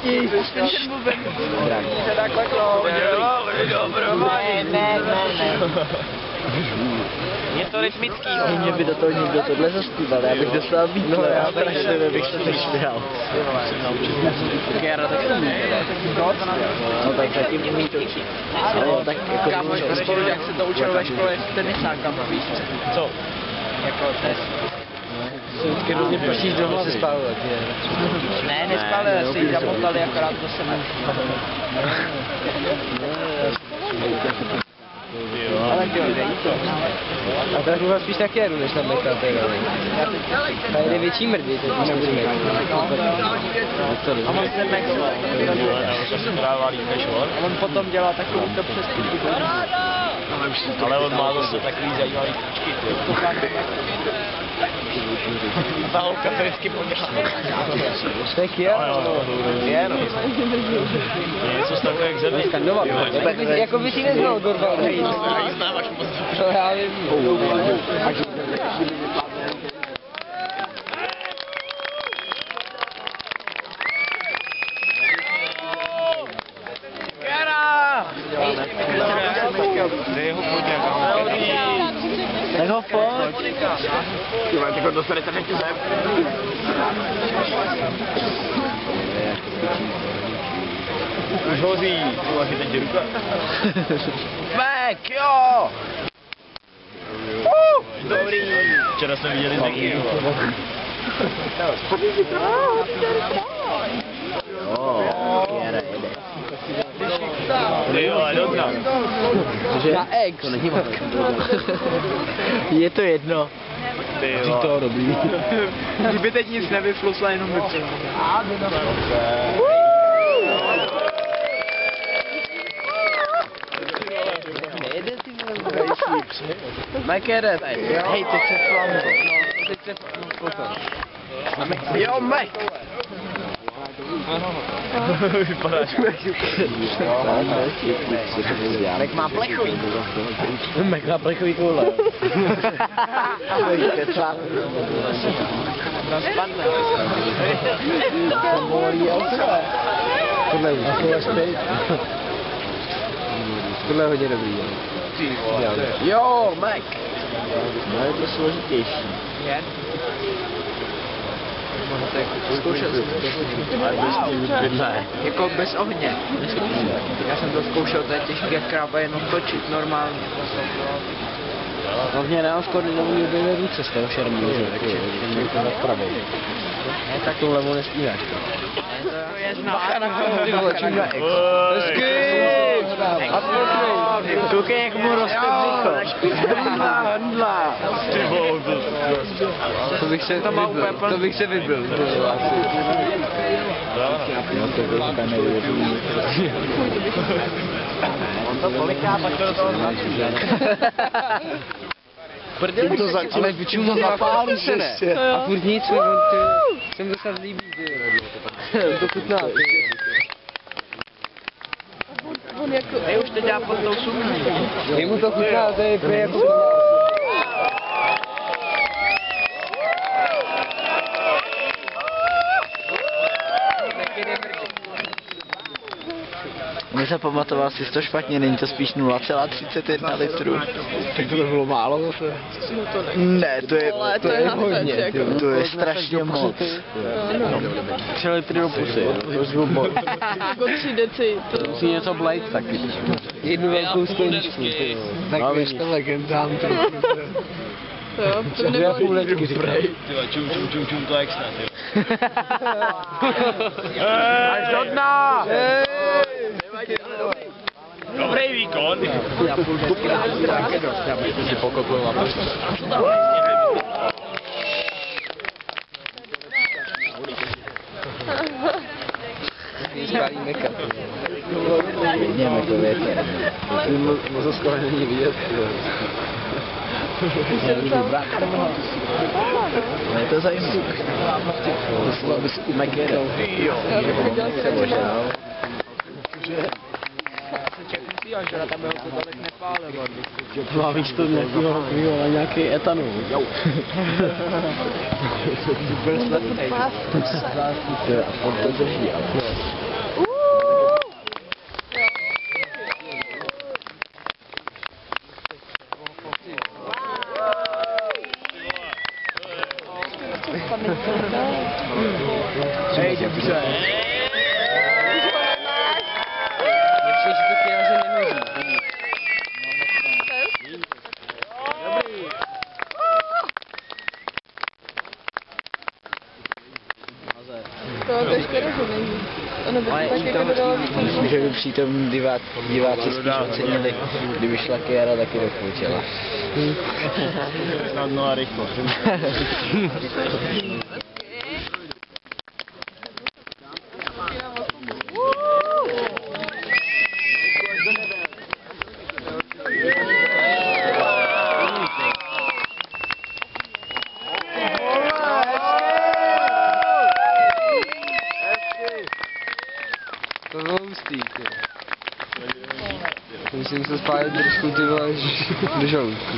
Pustí. Je to rytmický. Mě by do toho někdo tohle zaspíval, já bych dostal víc, no já strašně bych se vyštěhal. Kéra, tak to No tak zatím umí to učit. No tak jako... Kámoš, spolužák se to učil ve škole s tenisákama, víš co? Jako test. Se vždycky hrozně pršíš do hlavy. Se spálil, Ne, nespali, si ji zamotali akorát do sebe. Ale ty odejít to. A to je mluvá spíš na Kéru, než na Meka, tady. Tady je větší mrdí, teď už nebudu mít. A on se Mek a on potom dělá takovou to přestupku. Ale on má zase takový zajímavý kůčky, ta holka to vždycky podělá. To je Kéra? Je, no. Něco z takové jak země. Jako by si neznal Dorval. Já ji znám až moc. To já vím. Kéra! To je jeho podněk. Tak ho pojď. Ty máte jako dostanete nechci zem. Už hozí, už je teď ruka. Mek, jo! Dobrý. Včera jsme viděli Zeky. Kéra jede. Ty jo, ale dobrá. Na egg. To není matka. Je to jedno. Ty jo. To dobrý. Kdyby teď nic nevyflusla, jenom vypřel. Nejde ty vole. Mekere, hej, teď se flamu. Teď se flamu. Jo, Mek! Vypadáš. Mek má plechový. Mek má plechový koule. Tam spadne. Tam bolí autole. Tohle už. Tohle je hodně dobrý. Jo, Mek! No je to složitější. Je? Zkoušel jsem to. Jako bez ohně. Já jsem to zkoušel, to je těžké jak kráva, jenom točit normálně. Hlavně nemám skoordinovaný obě ruce z toho šermu, že? Takže je to napravou. Ne, tak Tu levou nestíháš. to je znát. Bacha na koho, ty vole, čím na ex. Hezky! A pěkný. Koukej, jak mu roste břicho. Handla. Ty vole, To bych se vybil. To bych se vybil. On to koliká, pak to do toho značí. Prdel to začal, ale vyčím to zapálíš, ne? A furt nic, jsem to snad líbí, to chutná. On jako, už to dělá pod tou sukní. Jemu to chutná, to je prý jako... Mě se pamatoval si to špatně, není to spíš 0,31 litru. Tak to bylo málo zase. Ne, to je hodně, to je strašně moc. 3 litry do pusy, Jako 3 deci. to musí něco blejt taky. Jednu velkou skleničku. Tak víš to legendám trochu. To jo, to by Dvě nebylo a půl letky říkají. Ty vole, čum, to extra, ty. Až do dna! Dobrý výkon. Já půl letky taky dost, já bych si pokopil na prst. Spálí Meka. Vidíme to větě. Mozovského není vidět. No je to zajímavé. To bys u Mekera. Jo. Že tam jeho to tolik nepálilo. Má víš to nějakýho hokovýho na nějaký etanol. Jo. Super sladký. A furt to drží. Nebo Ale to i taky toho dodala týmu. víc. Myslím, že by přítomní diváci spíš ocenili, kdyby šla Kiara taky do těla. Snadno a rychle. To bylo hustý, ty. Musím se spálit trošku, ty vole, do žaludku.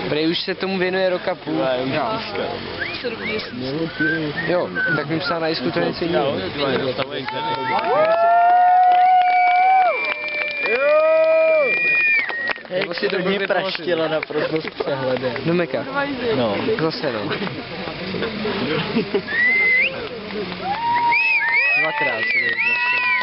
Prej už se tomu věnuje roka půl. Jo, tak mi psal na jisku to něco jiného. Jak si do mě praštila naprosto s přehledem. Do Meka. No. Zase no. Dvakrát si jdeš zase.